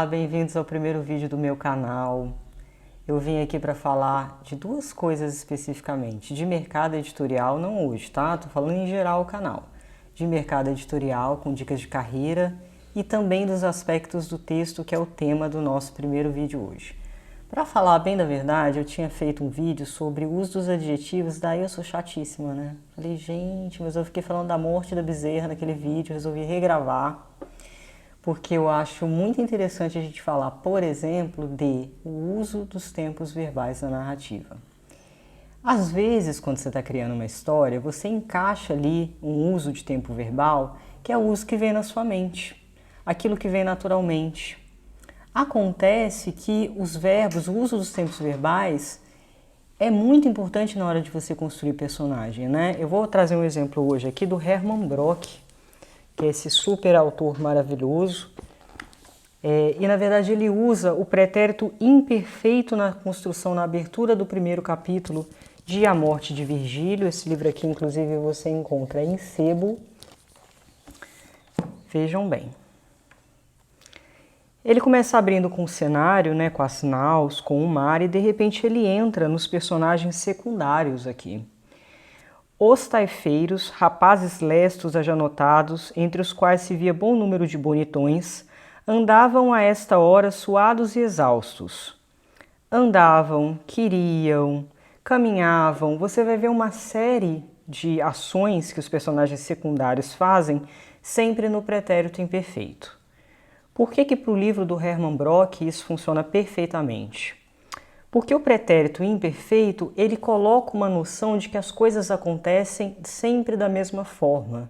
Olá, bem-vindos ao primeiro vídeo do meu canal. Eu vim aqui para falar de duas coisas especificamente, de mercado editorial, não hoje, tá? Tô falando em geral o canal. De mercado editorial, com dicas de carreira e também dos aspectos do texto, que é o tema do nosso primeiro vídeo hoje. Para falar bem da verdade, eu tinha feito um vídeo sobre o uso dos adjetivos, daí eu sou chatíssima, né? Falei, gente, mas eu fiquei falando da morte da bezerra naquele vídeo, resolvi regravar. Porque eu acho muito interessante a gente falar, por exemplo, de o uso dos tempos verbais na narrativa. Às vezes, quando você está criando uma história, você encaixa ali um uso de tempo verbal, que é o uso que vem na sua mente, aquilo que vem naturalmente. Acontece que os verbos, o uso dos tempos verbais, é muito importante na hora de você construir personagem, né? Eu vou trazer um exemplo hoje aqui do Hermann Broch, que é esse super autor maravilhoso. E na verdade ele usa o pretérito imperfeito na construção, na abertura do primeiro capítulo de A Morte de Virgílio. Esse livro aqui, inclusive, você encontra em sebo. Vejam bem. Ele começa abrindo com o cenário, né, com as naus, com o mar, e de repente ele entra nos personagens secundários aqui. Os taifeiros, rapazes lestos ajanotados, entre os quais se via bom número de bonitões, andavam a esta hora suados e exaustos. Andavam, queriam, caminhavam. Você vai ver uma série de ações que os personagens secundários fazem, sempre no pretérito imperfeito. Por que para o livro do Hermann Broch isso funciona perfeitamente? Porque o pretérito imperfeito, ele coloca uma noção de que as coisas acontecem sempre da mesma forma.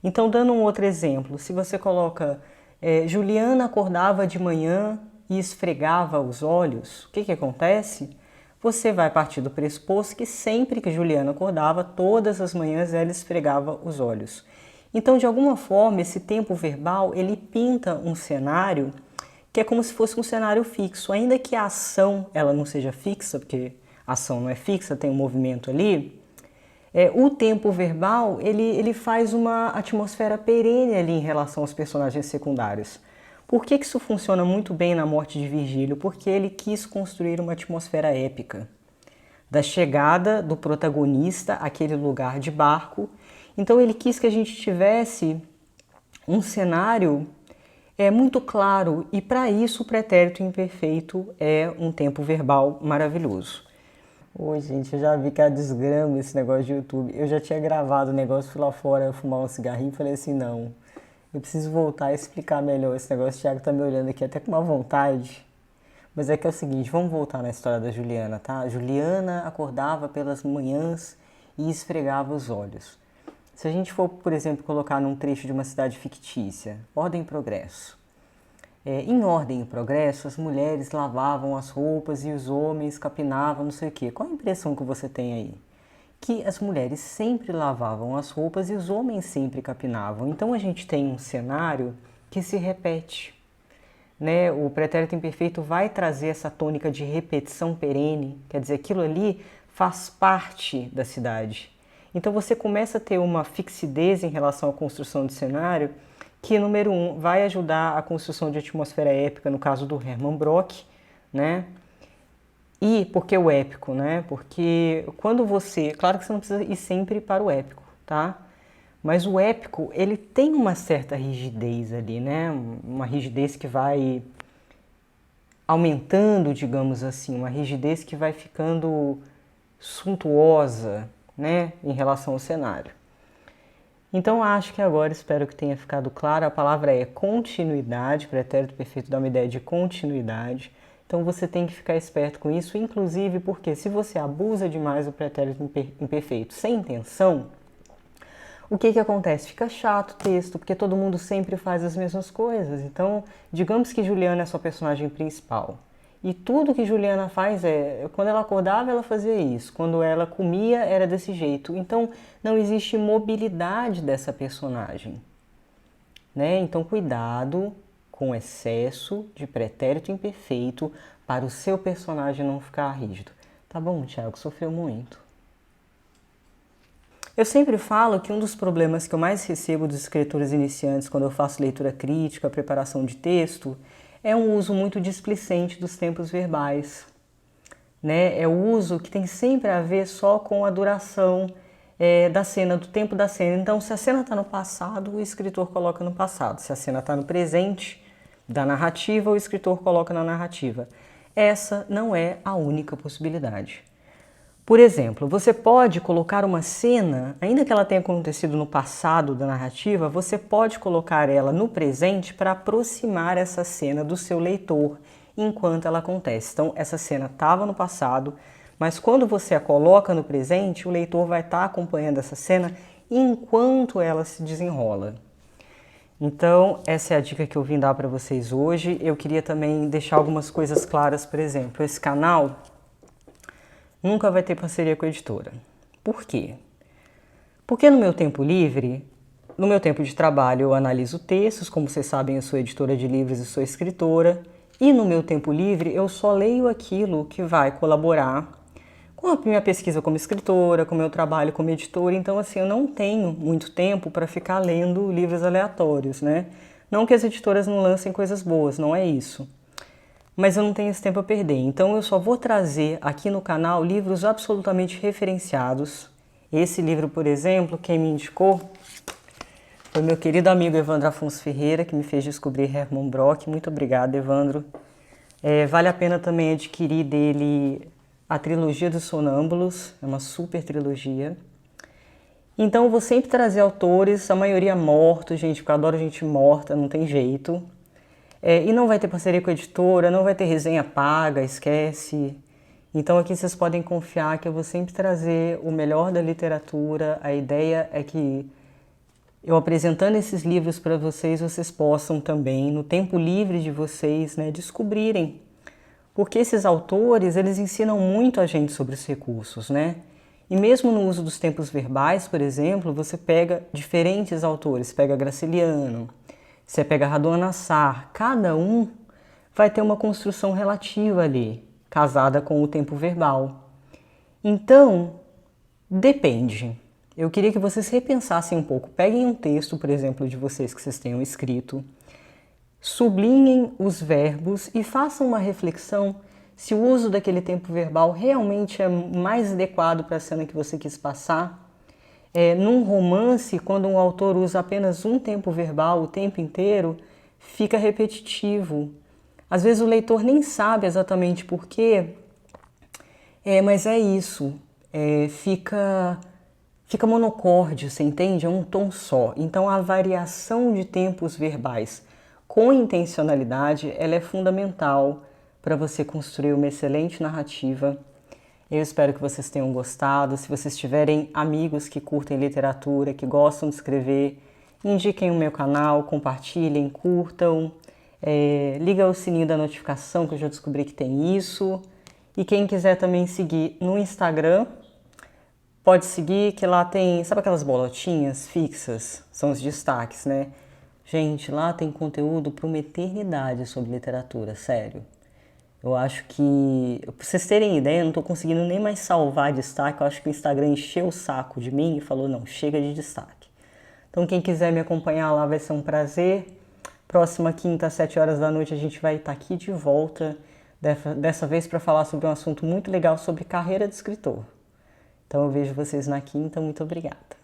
Então, dando um outro exemplo, se você coloca Juliana acordava de manhã e esfregava os olhos, o que acontece? Você vai partir do pressuposto que sempre que Juliana acordava, todas as manhãs ela esfregava os olhos. Então, de alguma forma, esse tempo verbal, ele pinta um cenário que é como se fosse um cenário fixo, ainda que a ação ela não seja fixa, porque a ação não é fixa, tem um movimento ali, o tempo verbal ele faz uma atmosfera perene ali em relação aos personagens secundários. Por que isso funciona muito bem na Morte de Virgílio? Porque ele quis construir uma atmosfera épica, da chegada do protagonista àquele lugar de barco. Então ele quis que a gente tivesse um cenário muito claro, e para isso o pretérito imperfeito é um tempo verbal maravilhoso. Oi, gente, eu já vi que é desgrama esse negócio de YouTube. Eu já tinha gravado o negócio, fui lá fora fumar um cigarrinho e falei assim, não, eu preciso voltar a explicar melhor esse negócio. O Thiago tá me olhando aqui até com uma vontade. Mas é que é o seguinte, vamos voltar na história da Juliana, tá? Juliana acordava pelas manhãs e esfregava os olhos. Se a gente for, por exemplo, colocar num trecho de uma cidade fictícia, Ordem e Progresso. Em Ordem e Progresso, as mulheres lavavam as roupas e os homens capinavam, não sei o quê. Qual a impressão que você tem aí? Que as mulheres sempre lavavam as roupas e os homens sempre capinavam. Então a gente tem um cenário que se repete, né? O pretérito imperfeito vai trazer essa tônica de repetição perene, quer dizer, aquilo ali faz parte da cidade. Então você começa a ter uma fixidez em relação à construção de cenário que, número um, vai ajudar a construção de atmosfera épica, no caso do Hermann Broch, né? E por que o épico, né? Porque quando você... Claro que você não precisa ir sempre para o épico, tá? Mas o épico, ele tem uma certa rigidez ali, né? Uma rigidez que vai aumentando, digamos assim, uma rigidez que vai ficando suntuosa, né, em relação ao cenário. Então acho que agora, espero que tenha ficado claro, a palavra é continuidade, pretérito perfeito dá uma ideia de continuidade, então você tem que ficar esperto com isso, inclusive porque se você abusa demais do pretérito imperfeito sem intenção, o que acontece? Fica chato o texto, porque todo mundo sempre faz as mesmas coisas. Então, digamos que Juliana é sua personagem principal. E tudo que Juliana faz quando ela acordava, ela fazia isso. Quando ela comia, era desse jeito. Então, não existe mobilidade dessa personagem, né? Então, cuidado com o excesso de pretérito imperfeito para o seu personagem não ficar rígido. Tá bom, Thiago, sofreu muito. Eu sempre falo que um dos problemas que eu mais recebo dos escritores iniciantes quando eu faço leitura crítica, preparação de texto, é um uso muito displicente dos tempos verbais, né? É o uso que tem sempre a ver só com a duração da cena, do tempo da cena. Então, se a cena está no passado, o escritor coloca no passado. Se a cena está no presente da narrativa, o escritor coloca na narrativa. Essa não é a única possibilidade. Por exemplo, você pode colocar uma cena, ainda que ela tenha acontecido no passado da narrativa, você pode colocar ela no presente para aproximar essa cena do seu leitor enquanto ela acontece. Então, essa cena estava no passado, mas quando você a coloca no presente, o leitor vai estar acompanhando essa cena enquanto ela se desenrola. Então, essa é a dica que eu vim dar para vocês hoje. Eu queria também deixar algumas coisas claras, por exemplo, esse canal nunca vai ter parceria com a editora. Por quê? Porque no meu tempo livre, no meu tempo de trabalho, eu analiso textos, como vocês sabem, eu sou editora de livros e sou escritora, e no meu tempo livre eu só leio aquilo que vai colaborar com a minha pesquisa como escritora, com o meu trabalho como editora. Então, assim, eu não tenho muito tempo para ficar lendo livros aleatórios, né? Não que as editoras não lancem coisas boas, não é isso. Mas eu não tenho esse tempo a perder, então eu só vou trazer aqui no canal livros absolutamente referenciados. Esse livro, por exemplo, quem me indicou foi meu querido amigo Evandro Afonso Ferreira, que me fez descobrir Herman Broch. Muito obrigada, Evandro. Vale a pena também adquirir dele a trilogia dos Sonâmbulos, é uma super trilogia. Então eu vou sempre trazer autores, a maioria mortos, gente, porque eu adoro gente morta, não tem jeito. E não vai ter parceria com a editora, não vai ter resenha paga, esquece. Então aqui vocês podem confiar que eu vou sempre trazer o melhor da literatura. A ideia é que eu apresentando esses livros para vocês, vocês possam também, no tempo livre de vocês, né, descobrirem. Porque esses autores, eles ensinam muito a gente sobre os recursos, né? E mesmo no uso dos tempos verbais, por exemplo, você pega diferentes autores, pega Graciliano, você pega Radon Nassar, cada um vai ter uma construção relativa ali, casada com o tempo verbal. Então, depende. Eu queria que vocês repensassem um pouco. Peguem um texto, por exemplo, de vocês que vocês tenham escrito, sublinhem os verbos e façam uma reflexão se o uso daquele tempo verbal realmente é mais adequado para a cena que você quis passar. Num romance, quando um autor usa apenas um tempo verbal o tempo inteiro, fica repetitivo. Às vezes o leitor nem sabe exatamente por quê, mas é isso. Fica monocórdio, você entende? É um tom só. Então a variação de tempos verbais com intencionalidade, ela é fundamental para você construir uma excelente narrativa. Eu espero que vocês tenham gostado. Se vocês tiverem amigos que curtem literatura, que gostam de escrever, indiquem o meu canal, compartilhem, curtam. Liga o sininho da notificação, que eu já descobri que tem isso. E quem quiser também seguir no Instagram, pode seguir, que lá tem, sabe aquelas bolotinhas fixas? São os destaques, né? Gente, lá tem conteúdo para uma eternidade sobre literatura, sério. Eu acho que, pra vocês terem ideia, eu não tô conseguindo nem mais salvar destaque. Eu acho que o Instagram encheu o saco de mim e falou, não, chega de destaque. Então quem quiser me acompanhar lá vai ser um prazer. Próxima quinta, às 7 horas da noite, a gente vai estar aqui de volta. Dessa vez para falar sobre um assunto muito legal sobre carreira de escritor. Então eu vejo vocês na quinta. Muito obrigada.